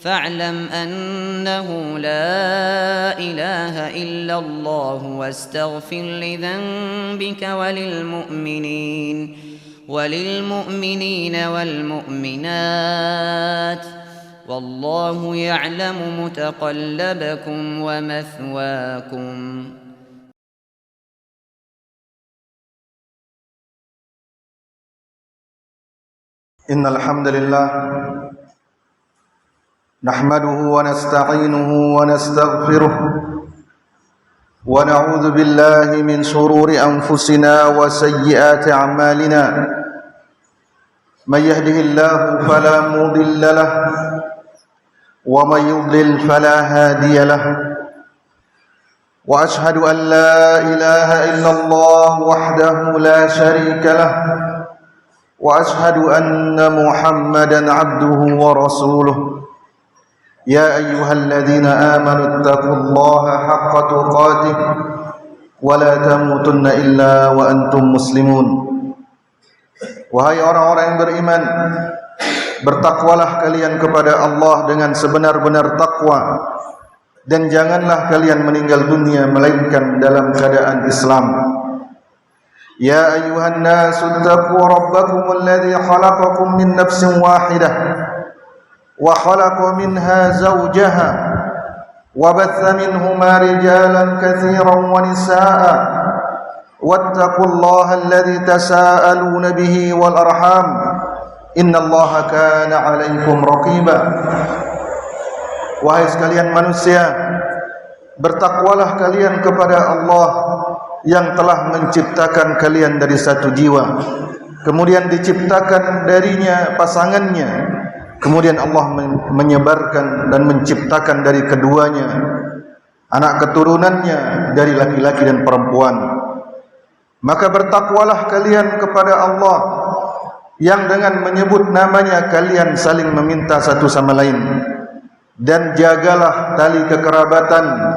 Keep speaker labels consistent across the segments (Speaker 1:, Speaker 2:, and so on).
Speaker 1: فاعلم أنه لا إله إلا الله واستغفر لذنبك وللمؤمنين والمؤمنات والله يعلم متقلبكم ومثواكم.
Speaker 2: إن الحمد لله نحمده ونستعينه ونستغفره ونعوذ بالله من شرور أنفسنا وسيئات أعمالنا من يهده الله فلا مضل له ومن يضلل فلا هادي له وأشهد أن لا إله إلا الله وحده لا شريك له وأشهد أن محمدا عبده ورسوله يا أيها الذين آمنوا اتقوا الله حق تقاته ولا تموتن إلا وأنتم مسلمون. Wahai orang-orang yang beriman, bertakwalah kalian kepada Allah dengan sebenar-benar takwa, dan janganlah kalian meninggal dunia melainkan dalam keadaan Islam. Ya ayyuhan nasu ittaqu rabbakum alladhi khalaqakum min nafsin wahidah wa khalaqa minha zawjaha wa batha minhuma rijalan katsiran wa nisaa'a wattaqullaha alladhi tasaaluna bihi wal arham innallaha kana 'alaykum raqiba. Wahai sekalian manusia, bertakwalah kalian kepada Allah yang telah menciptakan kalian dari satu jiwa, kemudian diciptakan darinya pasangannya, kemudian Allah menyebarkan dan menciptakan dari keduanya anak keturunannya dari laki-laki dan perempuan. Maka bertakwalah kalian kepada Allah yang dengan menyebut namanya kalian saling meminta satu sama lain, dan jagalah tali kekerabatan.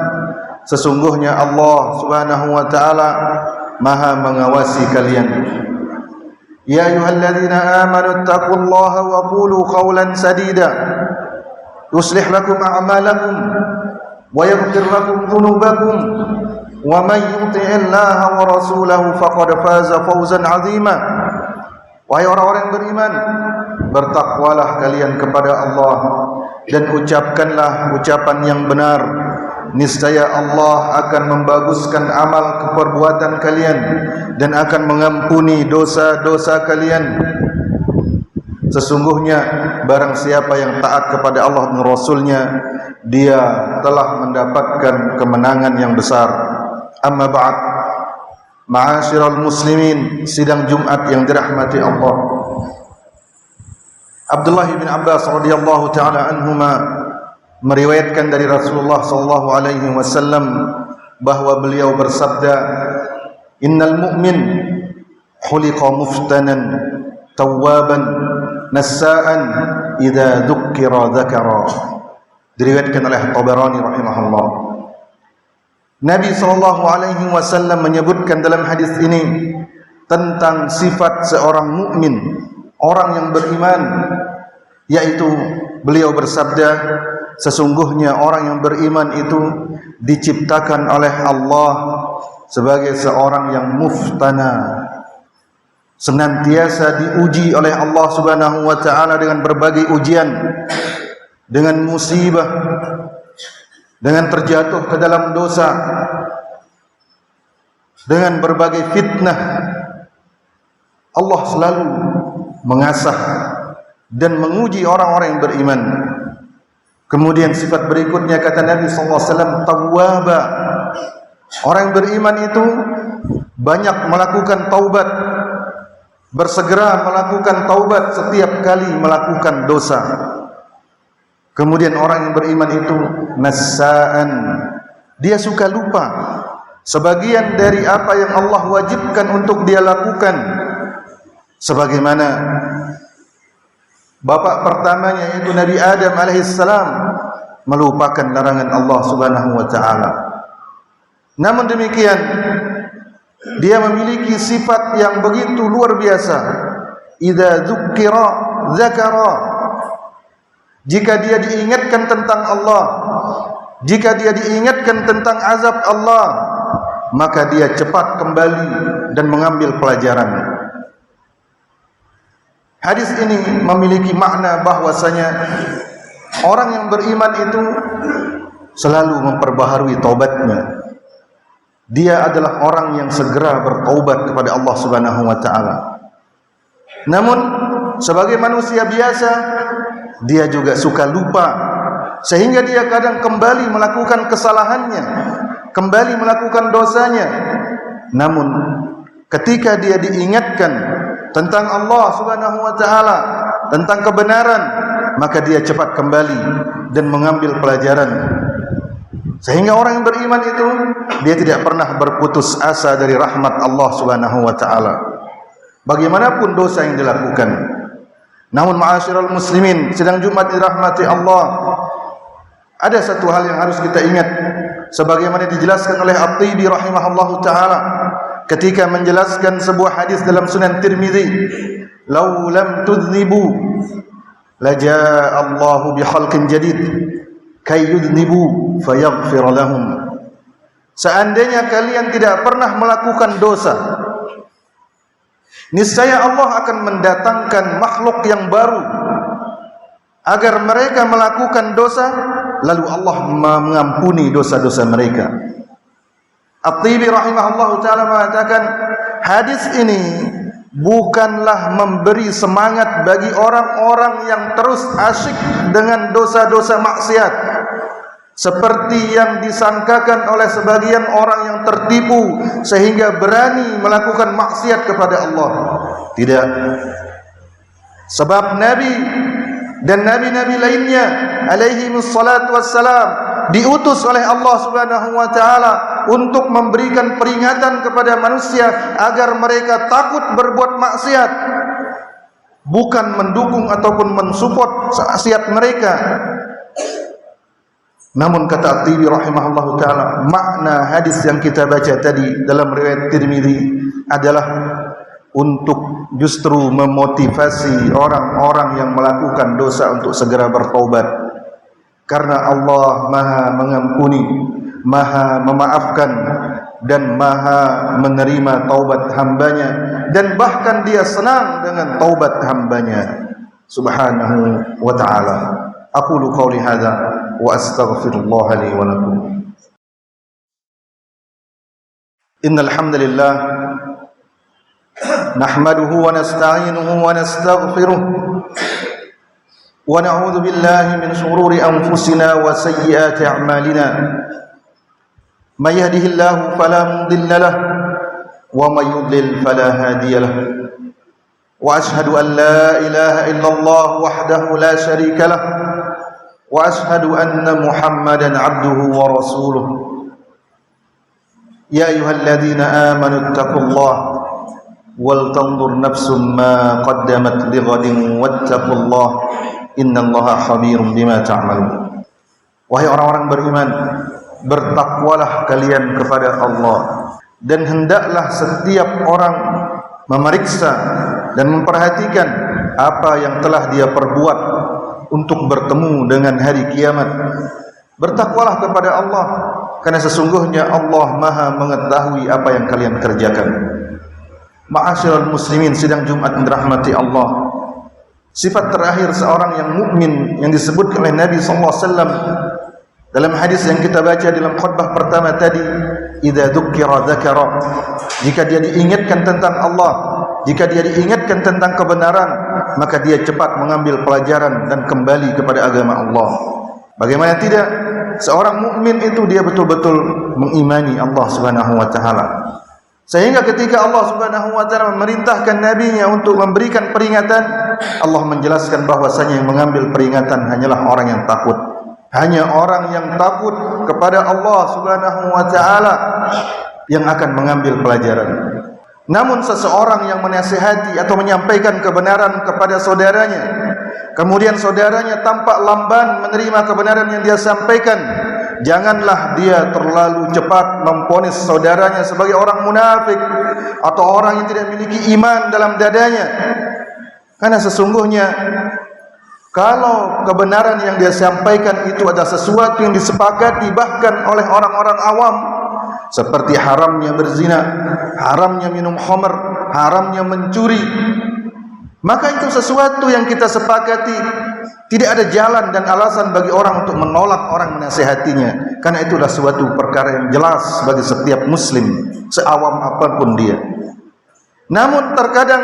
Speaker 2: Sesungguhnya Allah Subhanahu wa taala Maha mengawasi kalian. Ya ayyuhalladzina amanu taqullaha wa qulu qawlan sadida yuslih lakum a'malakum wa yaghfir lakum dhunubakum wa may yuti'illaha wa rasulahu faqad faza fawzan 'azima. Wahai orang-orang yang beriman, bertakwalah kalian kepada Allah dan ucapkanlah ucapan yang benar. Niscaya Allah akan membaguskan amal perbuatan kalian dan akan mengampuni dosa-dosa kalian. Sesungguhnya barang siapa yang taat kepada Allah dan Rasulnya, dia telah mendapatkan kemenangan yang besar. Amma ba'd, ma'asyiral muslimin, sidang Jumat yang dirahmati Allah. Abdullah bin Abbas radhiyallahu taala anhuma meriwayatkan dari Rasulullah sallallahu alaihi wasallam bahwa beliau bersabda, innal mu'min khuliqa muftanan tawwaban nassa'an idza dzukkira dzakara. Diriwayatkan oleh Tabarani rahimahullah. Nabi sallallahu alaihi wasallam menyebutkan dalam hadis ini tentang sifat seorang mukmin, orang yang beriman, yaitu beliau bersabda, sesungguhnya orang yang beriman itu diciptakan oleh Allah sebagai seorang yang muftana, senantiasa diuji oleh Allah Subhanahu wa taala dengan berbagai ujian, dengan musibah, dengan terjatuh ke dalam dosa, dengan berbagai fitnah. Allah selalu mengasah dan menguji orang-orang yang beriman. Kemudian sifat berikutnya kata Nabi SAW, tawwaba. Orang yang beriman itu banyak melakukan taubat, bersegera melakukan taubat setiap kali melakukan dosa. Kemudian orang yang beriman itu nassa'an, dia suka lupa sebagian dari apa yang Allah wajibkan untuk dia lakukan, sebagaimana bapak pertamanya yaitu Nabi Adam alaihissalam melupakan larangan Allah Subhanahu wa taala. Namun demikian dia memiliki sifat yang begitu luar biasa. Idza dzukkira dzakara. jika dia diingatkan tentang Allah, jika dia diingatkan tentang azab Allah, maka dia cepat kembali dan mengambil pelajaran. Hadis ini memiliki makna bahwasanya orang yang beriman itu selalu memperbaharui taubatnya. Dia adalah orang yang segera bertaubat kepada Allah Subhanahu wa taala. Namun sebagai manusia biasa, dia juga suka lupa, sehingga dia kadang kembali melakukan kesalahannya, kembali melakukan dosanya. Namun ketika dia diingatkan tentang Allah Subhanahu wa taala, tentang kebenaran, maka dia cepat kembali dan mengambil pelajaran. Sehingga orang yang beriman itu dia tidak pernah berputus asa dari rahmat Allah Subhanahu wa taala, bagaimanapun dosa yang dilakukan. Namun ma'asyiral muslimin, sidang Jumat dirahmati Allah, ada satu hal yang harus kita ingat, sebagaimana dijelaskan oleh At-Tibi rahimahullahu taala ketika menjelaskan sebuah hadis dalam Sunan Tirmizi, "Lau lam tudhnibu lajaa Allahu bi khalqin jadid kay yudhnibu fayaghfir lahum." Seandainya kalian tidak pernah melakukan dosa, niscaya Allah akan mendatangkan makhluk yang baru agar mereka melakukan dosa, lalu Allah mengampuni dosa-dosa mereka. At-Tibi rahimahullahu ta'ala mengatakan, hadis ini bukanlah memberi semangat bagi orang-orang yang terus asyik dengan dosa-dosa maksiat, seperti yang disangkakan oleh sebagian orang yang tertipu sehingga berani melakukan maksiat kepada Allah. Tidak. Sebab Nabi dan Nabi-Nabi lainnya alaihi wassalatu wassalam diutus oleh Allah Subhanahu wa taala untuk memberikan peringatan kepada manusia agar mereka takut berbuat maksiat, bukan mendukung ataupun mensupport maksiat mereka. Namun kata At-Tibi rahimahullahu taala, makna hadis yang kita baca tadi dalam riwayat Tirmizi adalah untuk justru memotivasi orang-orang yang melakukan dosa untuk segera bertaubat, karena Allah Maha mengampuni, Maha memaafkan, dan Maha menerima taubat hambanya, dan bahkan Dia senang dengan taubat hambanya Subhanahu wa ta'ala. Aqulu qawli hadza wa astaghfirullah li wa lakum. Innal hamdalillah nahmaduhu wa nasta'inuhu wa nastaghfiruh wa na'udzu billahi min shururi anfusina wa sayyiati a'malina. May yahdihillahu fala mudilla lahu wa may yudlil fala hadiya lahu. Wa ashhadu an la ilaha illallah wahdahu la sharika lahu wa ashhadu anna Muhammadan 'abduhu wa rasuluh. Ya ayyuhalladzina amanu taqullaha wal tanzur nafsum ma qaddamat lighadin wattaqullaha innallaha khabirum bima ta'malun. Wahai orang-orang beriman, bertakwalah kalian kepada Allah, dan hendaklah setiap orang memeriksa dan memperhatikan apa yang telah dia perbuat untuk bertemu dengan hari kiamat. Bertakwalah kepada Allah, karena sesungguhnya Allah Maha mengetahui apa yang kalian kerjakan. Ma'asyiral muslimin, sidang Jumat dirahmati Allah, sifat terakhir seorang yang mukmin yang disebutkan oleh Nabi sallallahu alaihi wasallam dalam hadis yang kita baca dalam khutbah pertama tadi, idza dzukira dzakara, jika dia diingatkan tentang Allah, jika dia diingatkan tentang kebenaran, maka dia cepat mengambil pelajaran dan kembali kepada agama Allah. Bagaimana tidak, seorang mukmin itu dia betul-betul mengimani Allah Subhanahu wa taala. Sehingga ketika Allah Subhanahu wa taala memerintahkan nabinya untuk memberikan peringatan, Allah menjelaskan bahwasanya yang mengambil peringatan hanyalah orang yang takut. Hanya orang yang takut kepada Allah Subhanahu wa taala yang akan mengambil pelajaran. Namun seseorang yang menasihati atau menyampaikan kebenaran kepada saudaranya, kemudian saudaranya tampak lamban menerima kebenaran yang dia sampaikan, janganlah dia terlalu cepat memvonis saudaranya sebagai orang munafik atau orang yang tidak memiliki iman dalam dadanya. Karena sesungguhnya Kalau kebenaran yang dia sampaikan itu adalah sesuatu yang disepakati bahkan oleh orang-orang awam, seperti haramnya berzina, haramnya minum khamr, haramnya mencuri, maka itu sesuatu yang kita sepakati. Tidak ada jalan dan alasan bagi orang untuk menolak orang menasihatinya, karena itu adalah suatu perkara yang jelas bagi setiap muslim, seawam apapun dia. Namun terkadang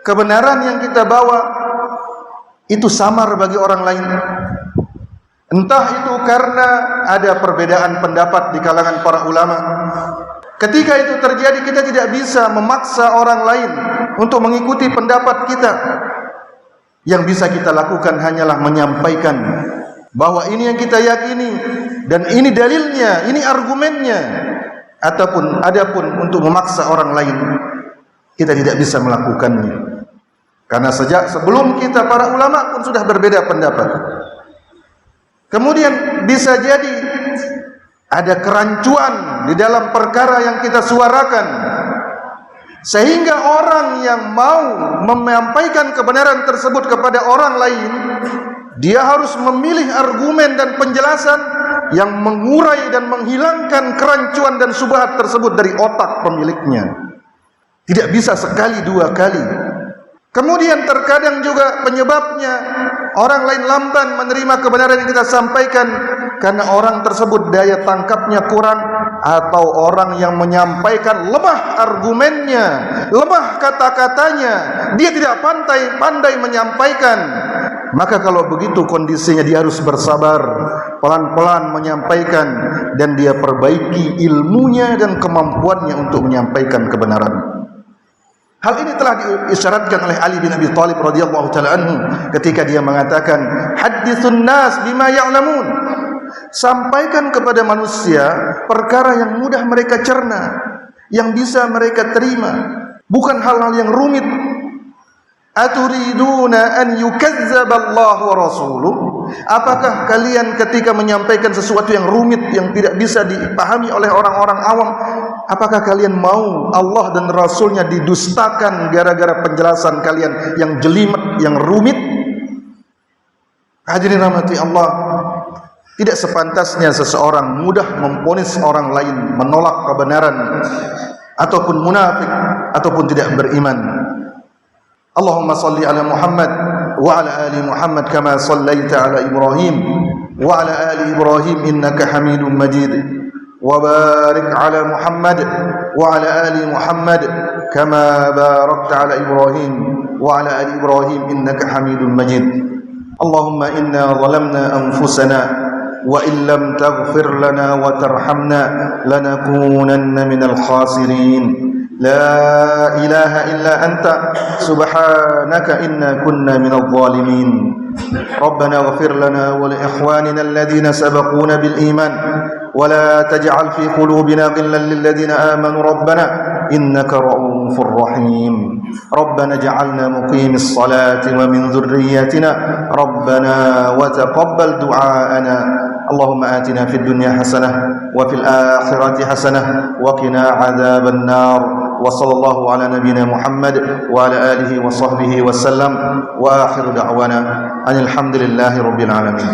Speaker 2: kebenaran yang kita bawa itu samar bagi orang lain. Entah itu karena ada perbedaan pendapat di kalangan para ulama. Ketika itu terjadi, kita tidak bisa memaksa orang lain untuk mengikuti pendapat kita. Yang bisa kita lakukan hanyalah menyampaikan bahwa ini yang kita yakini dan ini dalilnya, ini argumennya. Adapun untuk memaksa orang lain, kita tidak bisa melakukannya. Karena sejak sebelum kita, para ulama pun sudah berbeda pendapat. Kemudian bisa jadi ada kerancuan di dalam perkara yang kita suarakan, sehingga orang yang mau menyampaikan kebenaran tersebut kepada orang lain, dia harus memilih argumen dan penjelasan yang mengurai dan menghilangkan kerancuan dan syubhat tersebut dari otak pemiliknya. Tidak bisa sekali dua kali. Kemudian terkadang juga penyebabnya orang lain lamban menerima kebenaran yang kita sampaikan karena orang tersebut daya tangkapnya kurang, atau orang yang menyampaikan lemah argumennya, lemah kata-katanya, dia tidak pandai menyampaikan. Maka kalau begitu kondisinya, dia harus bersabar, pelan-pelan menyampaikan, dan dia perbaiki ilmunya dan kemampuannya untuk menyampaikan kebenaran. Hal ini telah diisyaratkan oleh Ali bin Abi Thalib radhiyallahu taala anhu ketika dia mengatakan, haditsun nas bima ya'lamun. Sampaikan kepada manusia perkara yang mudah mereka cerna, yang bisa mereka terima, bukan hal-hal yang rumit. Aturiduna an yukazzaballahu wa rasuluh? Apakah kalian ketika menyampaikan sesuatu yang rumit, yang tidak bisa dipahami oleh orang-orang awam, apakah kalian mau Allah dan Rasulnya didustakan gara-gara penjelasan kalian yang jelimet, yang rumit? Hadirin rahmati Allah, tidak sepantasnya seseorang mudah memvonis orang lain menolak kebenaran, ataupun munafik, ataupun tidak beriman. Allahumma salli ala Muhammad wa ala ali Muhammad kama sallaita ala Ibrahim wa ala ali Ibrahim innaka Hamidum Majid, wa barik ala Muhammad wa ala ali Muhammad kama barakta ala Ibrahim wa ala ali Ibrahim innaka Hamidum Majid. Allahumma inna zalamna anfusana wa in lam taghfir lana wa tarhamna lanakunanna minal khasirin. La ilaha illa anta subhanaka inna kunna minadh dhalimin. Rabbana ighfir lana wa li ikhwanina alladhina sabaquna bil iman wa la taj'al fi qulubina ghillan lil ladzina amanu rabbana innaka ra'ufur rahim. Rabbana ij'alna muqimis salati wa min dhurriyyatina rabbana wa taqabbal du'aana. Allahumma atina fid dunya hasanah wa fil akhirati hasanah wa qina adzaban nar. Wa sallallahu ala nabiyyina Muhammad wa ala alihi wa sahbihi wa sallam, wa akhiru da'wana alhamdulillahi rabbil alamin.